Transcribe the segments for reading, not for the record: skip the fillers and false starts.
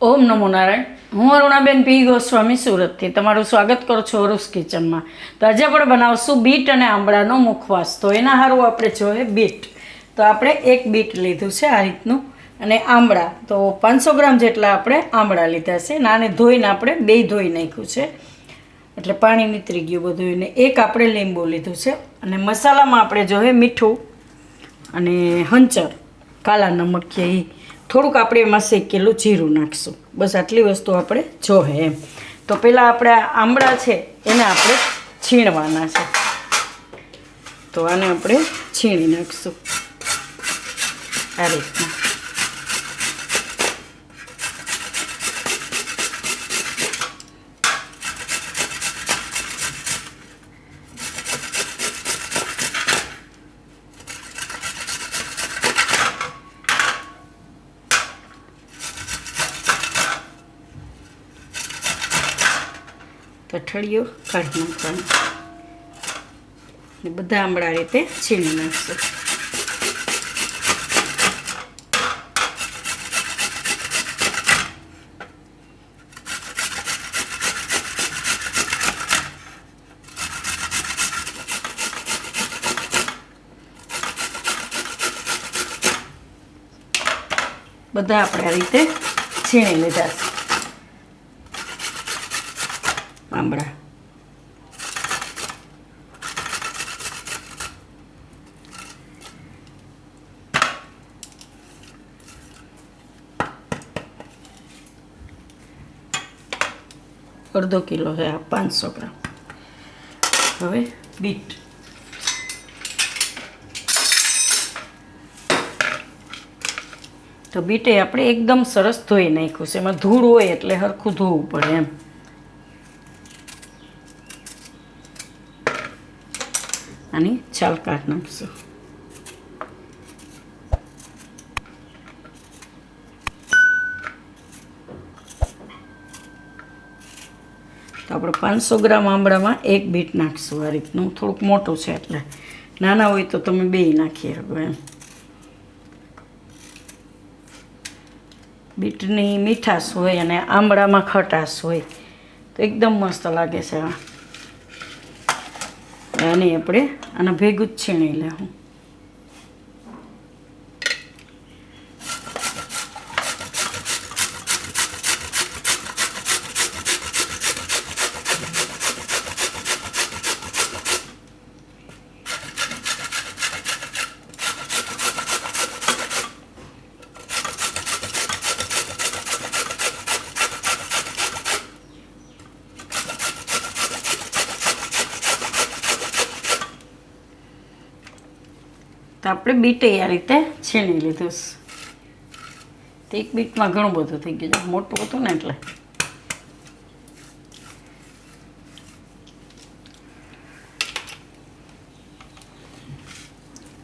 ઓમ નમો નારાયણ. હું અરુણાબેન પી ગોસ્વામી સુરતથી તમારું સ્વાગત કરું છું અરુસ કિચનમાં. તો આજે આપણે બનાવશું બીટ અને આંબળાનો મુખવાસ. તો એના સારું આપણે જોઈએ બીટ. તો આપણે એક બીટ લીધું છે આ રીતનું, અને આંબળા તો 500 ગ્રામ જેટલા આપણે આંબળા લીધા છે. નાને ધોઈને આપણે બે ધોઈ નાખ્યું છે, એટલે પાણી નીતરી ગયું બધું. એને એક આપણે લીંબુ લીધું છે. અને મસાલામાં આપણે જોઈએ મીઠું અને હંચર, કાલા નમક કે એ થોડુંક આપણે એમાં શેકેલું જીરું નાખીશું. બસ આટલી વસ્તુ આપણે જોહે એમ. તો પહેલાં આપણે આંબળા છે એને આપણે છીણવાના છે. તો આને આપણે છીણી નાખીશું આ રીતના. કઠળીઓ કાઢી નાખવાનું, બધા આંબળા રીતે છીણી નાખશું. બધા આપણે આ રીતે છીણી લીધા છે આંબળા. અડધો કિલો છે આ 500 ગ્રામ. હવે બીટ તો બીટે આપણે એકદમ સરસ ધોઈ નાખ્યું છે. એમાં ધૂળ હોય એટલે સરખું ધોવું પડે એમ. આની છાલ કાઢી નાખશું. તો આપણે 500 ગ્રામ આંબળામાં એક બીટ નાખીશું આ રીતનું. થોડુંક મોટું છે એટલે, નાના હોય તો તમે બે નાખી શકો એમ. બીટની મીઠાશ હોય અને આંબળામાં ખટાશ હોય તો એકદમ મસ્ત લાગે છે. આને આપણે આને ભેગું જ છીણી લેવું. તો આપણે બીટે આ રીતે છીણી લીધું. તો એક બીટમાં ઘણું બધું થઈ ગયું, મોટું હતું ને એટલે.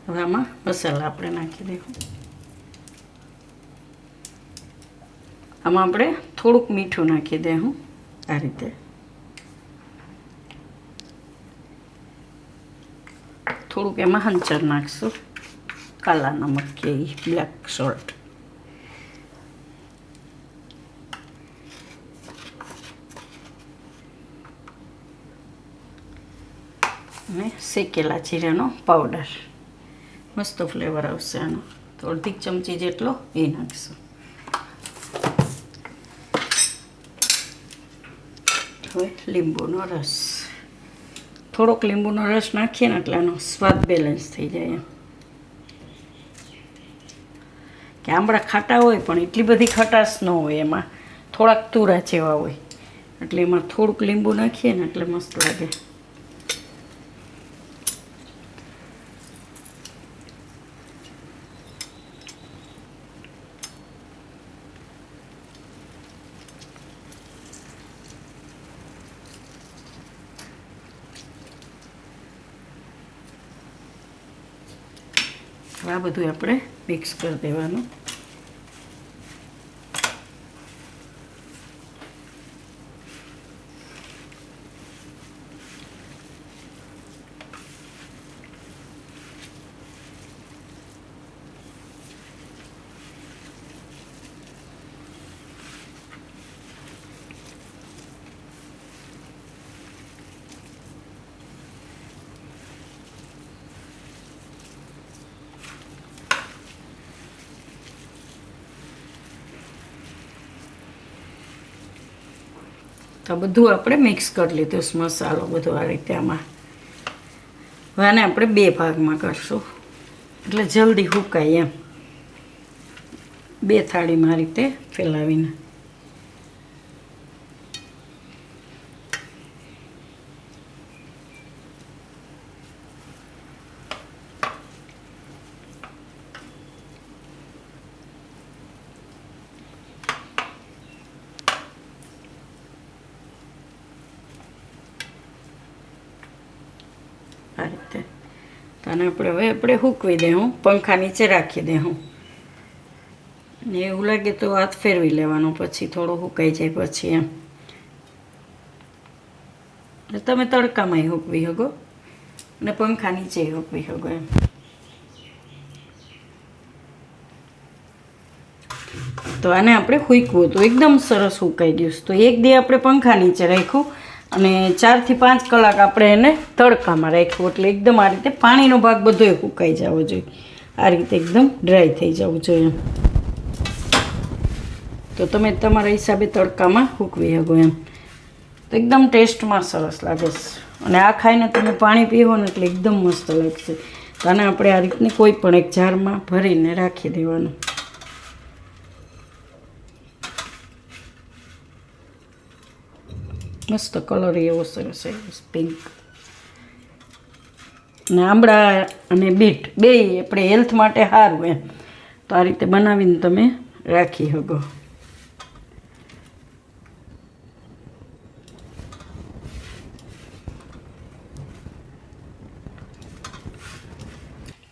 હવે આમાં મસાલા આપણે નાખી દઈશું. આમાં આપણે થોડુંક મીઠું નાખી દઈશું આ રીતે. થોડુંક એમાં હંચર નાખશું, કાલા નમક કે બ્લેક સોલ્ટ. અને શેકેલા જીરાનો પાવડર, મસ્ત ફ્લેવર આવશે આનો. તો અડધી ચમચી જેટલો એ નાખશું. હવે લીંબુનો રસ, થોડોક લીંબુનો રસ નાખીએ ને એટલે આનો સ્વાદ બેલેન્સ થઈ જાય એમ. કે આંબળા ખાટા હોય પણ એટલી બધી ખટાશ ન હોય, એમાં થોડાક તુરા જેવા હોય, એટલે એમાં થોડુંક લીંબુ નાખીએ ને એટલે મસ્ત લાગે. આ બધું આપણે મિક્સ કરી દેવાનું. તો બધું આપણે મિક્સ કરી લીધું મસાલો બધો આ રીતે આમાં. હવે આને આપણે 2 ભાગમાં કરશું એટલે જલ્દી સુકાય એમ. 2 થાળીમાં આ રીતે ફેલાવીને. આ રીતે તો આને આપણે સૂકવી દઉં, પંખા નીચે રાખી દઉં. ને એવું લાગે તો હાથ ફેરવી લેવાનો, પછી થોડું સુકાઈ જાય પછી એમ. તમે તડકામાંય સૂકવી શકો અને પંખા નીચે સૂકવી શકો એમ. તો આને આપણે સૂકવું તો એકદમ સરસ સુકાઈ ગયું. તો એક દી આપણે પંખા નીચે રાખ્યું અને 4 થી 5 કલાક આપણે એને તડકામાં રાખ્યું, એટલે એકદમ આ રીતે પાણીનો ભાગ બધો સુકાઈ જવો જોઈએ. આ રીતે એકદમ ડ્રાય થઈ જવું જોઈએ એમ. તો તમે તમારા હિસાબે તડકામાં સૂકવી શકો એમ. તો એકદમ ટેસ્ટમાં સરસ લાગે છે. અને આ ખાઈને તમે પાણી પીવો ને એટલે એકદમ મસ્ત લાગશે. તો આને આપણે આ રીતની કોઈ પણ એક જારમાં ભરીને રાખી દેવાનું. મસ્ત કલર એવો સરસ પિંક. અને આંબળા અને બીટ બેય આપણે હેલ્થ માટે સારું એમ. તો આ રીતે બનાવીને તમે રાખી શકો.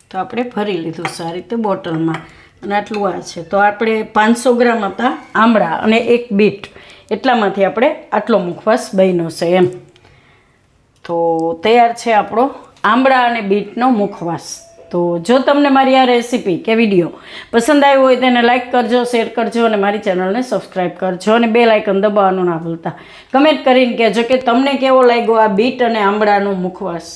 તો આપણે ભરી લીધું સારી રીતે બોટલમાં. અને આટલું આ છે. તો આપણે 500 ગ્રામ હતા આંબળા અને 1 બીટ, એટલામાંથી આપણે આટલો મુખવાસ બન્યો છે એમ. તો તૈયાર છે આપણો આંબળા અને બીટનો મુખવાસ. તો જો તમને મારી આ રેસીપી કે વિડીયો પસંદ આવ્યો હોય તેને લાઇક કરજો, શેર કરજો અને મારી ચેનલને સબસ્ક્રાઈબ કરજો અને બેલ આઇકન દબાવવાનું ના ભૂલતા. કમેન્ટ કરીને કહેજો કે તમને કેવો લાગ્યો આ બીટ અને આંબળાનો મુખવાસ.